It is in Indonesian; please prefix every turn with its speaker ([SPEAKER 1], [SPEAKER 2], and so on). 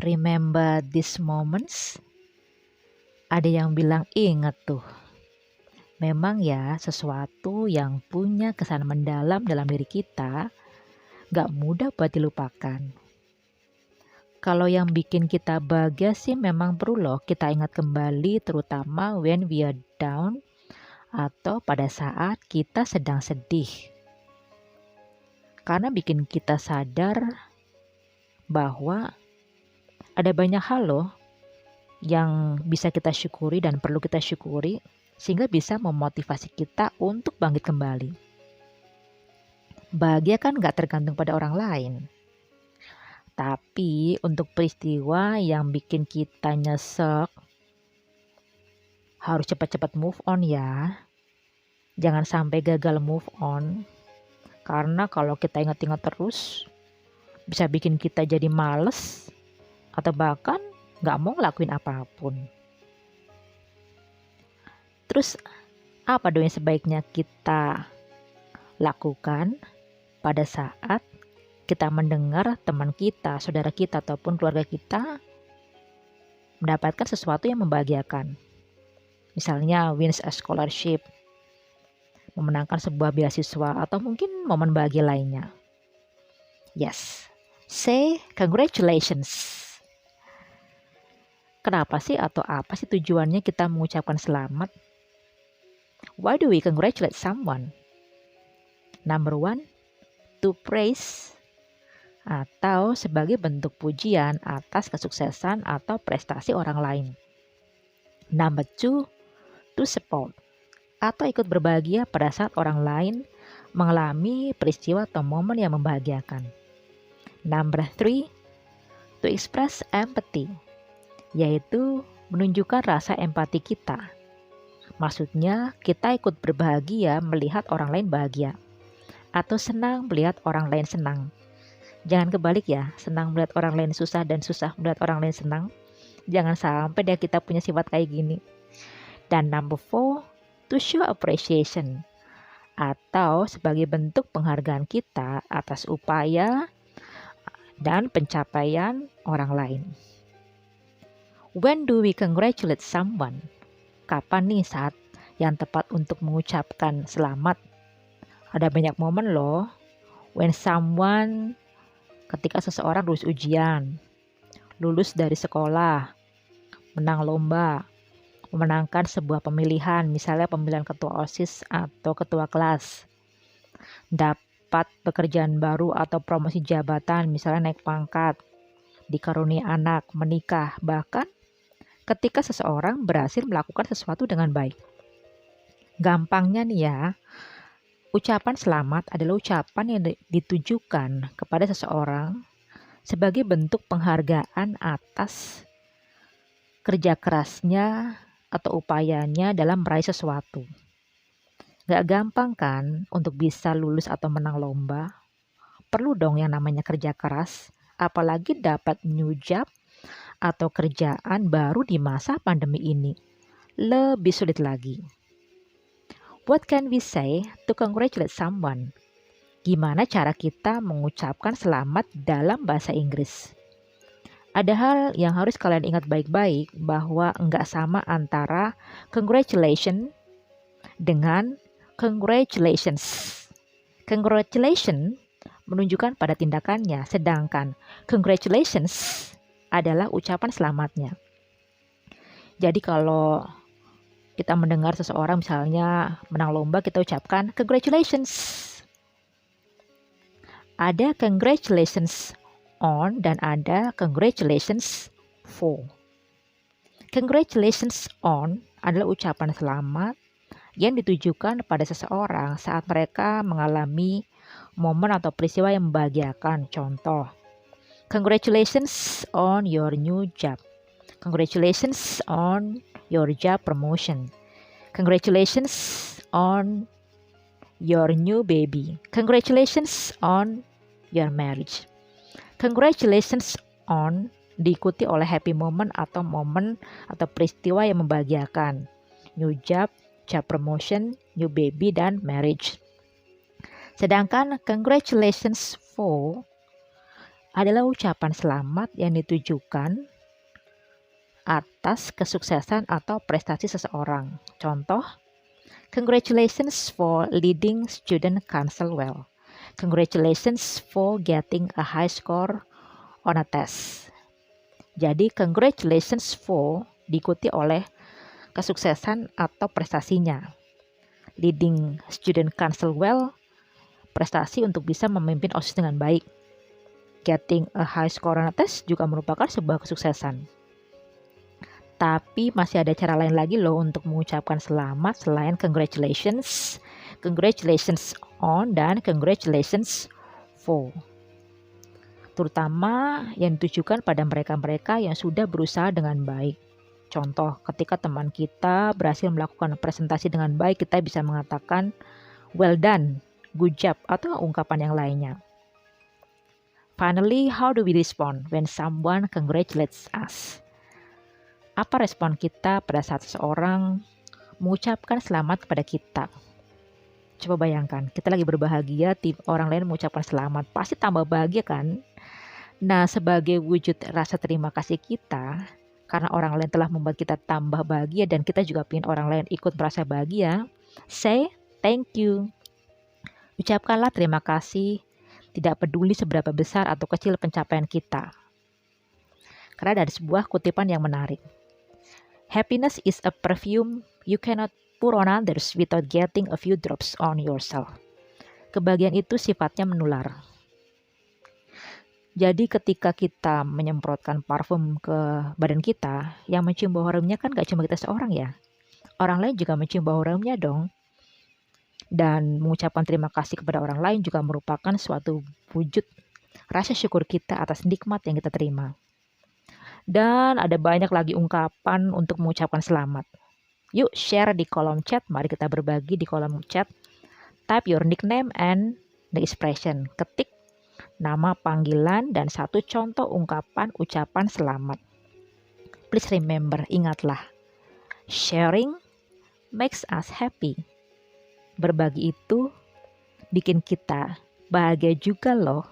[SPEAKER 1] Remember these moments? Ada yang bilang ingat tuh. Memang ya, sesuatu yang punya kesan mendalam dalam diri kita gak mudah buat dilupakan. Kalau yang bikin kita bahagia sih memang perlu loh kita ingat kembali, terutama when we are down atau pada saat kita sedang sedih. Karena bikin kita sadar bahwa ada banyak hal loh yang bisa kita syukuri dan perlu kita syukuri, sehingga bisa memotivasi kita untuk bangkit kembali. Bahagia kan gak tergantung pada orang lain. Tapi untuk peristiwa yang bikin kita nyesek, harus cepat-cepat move on ya. Jangan sampai gagal move on. Karena kalau kita ingat-ingat terus, bisa bikin kita jadi males atau bahkan gak mau ngelakuin apapun. Terus apa dong yang sebaiknya kita lakukan pada saat kita mendengar teman kita, saudara kita, ataupun keluarga kita mendapatkan sesuatu yang membahagiakan? Misalnya wins a scholarship, memenangkan sebuah beasiswa, atau mungkin momen bahagia lainnya. Yes, say congratulations. Kenapa sih atau apa sih tujuannya kita mengucapkan selamat? Why do we congratulate someone? Number one, to praise atau sebagai bentuk pujian atas kesuksesan atau prestasi orang lain. Number two, to support atau ikut berbahagia pada saat orang lain mengalami peristiwa atau momen yang membahagiakan. Number three, to express empathy, yaitu menunjukkan rasa empati kita. Maksudnya kita ikut berbahagia melihat orang lain bahagia, atau senang melihat orang lain senang. Jangan kebalik ya, senang melihat orang lain susah dan susah melihat orang lain senang. Jangan sampai deh kita punya sifat kayak gini. Dan number four, to show appreciation, atau sebagai bentuk penghargaan kita atas upaya dan pencapaian orang lain. When do we congratulate someone? Kapan nih saat yang tepat untuk mengucapkan selamat? Ada banyak momen loh. When someone, ketika seseorang lulus ujian, lulus dari sekolah, menang lomba, memenangkan sebuah pemilihan, misalnya pemilihan ketua OSIS atau ketua kelas, dapat pekerjaan baru atau promosi jabatan, misalnya naik pangkat, dikaruniai anak, menikah, bahkan ketika seseorang berhasil melakukan sesuatu dengan baik. Gampangnya nih ya, ucapan selamat adalah ucapan yang ditujukan kepada seseorang sebagai bentuk penghargaan atas kerja kerasnya atau upayanya dalam meraih sesuatu. Gak gampang kan untuk bisa lulus atau menang lomba? Perlu dong yang namanya kerja keras, apalagi dapat new job atau kerjaan baru di masa pandemi ini. Lebih sulit lagi. What can we say to congratulate someone? Gimana cara kita mengucapkan selamat dalam bahasa Inggris? Ada hal yang harus kalian ingat baik-baik, bahwa enggak sama antara congratulations dengan congratulations. Congratulations menunjukkan pada tindakannya, sedangkan congratulations adalah ucapan selamatnya. Jadi kalau kita mendengar seseorang misalnya menang lomba, kita ucapkan congratulations. Ada congratulations on dan ada congratulations for. Congratulations on adalah ucapan selamat yang ditujukan pada seseorang saat mereka mengalami momen atau peristiwa yang membahagiakan. Contoh, congratulations on your new job. Congratulations on your job promotion. Congratulations on your new baby. Congratulations on your marriage. Congratulations on diikuti oleh happy moment atau momen atau peristiwa yang membahagiakan. New job, job promotion, new baby, dan marriage. Sedangkan congratulations for adalah ucapan selamat yang ditujukan atas kesuksesan atau prestasi seseorang. Contoh, congratulations for leading student council well. Congratulations for getting a high score on a test. Jadi congratulations for diikuti oleh kesuksesan atau prestasinya. Leading student council well, prestasi untuk bisa memimpin OSIS dengan baik. Getting a high score on a test juga merupakan sebuah kesuksesan. Tapi masih ada cara lain lagi loh untuk mengucapkan selamat selain congratulations, congratulations on, dan congratulations for. Terutama yang ditujukan pada mereka-mereka yang sudah berusaha dengan baik. Contoh, ketika teman kita berhasil melakukan presentasi dengan baik, kita bisa mengatakan well done, good job, atau ungkapan yang lainnya. Finally, how do we respond when someone congratulates us? Apa respon kita pada saat seseorang mengucapkan selamat kepada kita? Coba bayangkan, kita lagi berbahagia, orang lain mengucapkan selamat, pasti tambah bahagia kan? Nah, sebagai wujud rasa terima kasih kita, karena orang lain telah membuat kita tambah bahagia dan kita juga ingin orang lain ikut merasa bahagia, say thank you. Ucapkanlah terima kasih, tidak peduli seberapa besar atau kecil pencapaian kita. Karena ada sebuah kutipan yang menarik. Happiness is a perfume you cannot pour on others without getting a few drops on yourself. Kebahagiaan itu sifatnya menular. Jadi ketika kita menyemprotkan parfum ke badan kita, yang mencium bau harumnya kan gak cuma kita seorang ya. Orang lain juga mencium bau harumnya dong. Dan mengucapkan terima kasih kepada orang lain juga merupakan suatu wujud rasa syukur kita atas nikmat yang kita terima. Dan ada banyak lagi ungkapan untuk mengucapkan selamat. Yuk share di kolom chat, mari kita berbagi di kolom chat. Type your nickname and the expression. Ketik nama panggilan dan satu contoh ungkapan ucapan selamat. Please remember, ingatlah, sharing makes us happy. Berbagi itu bikin kita bahagia juga loh.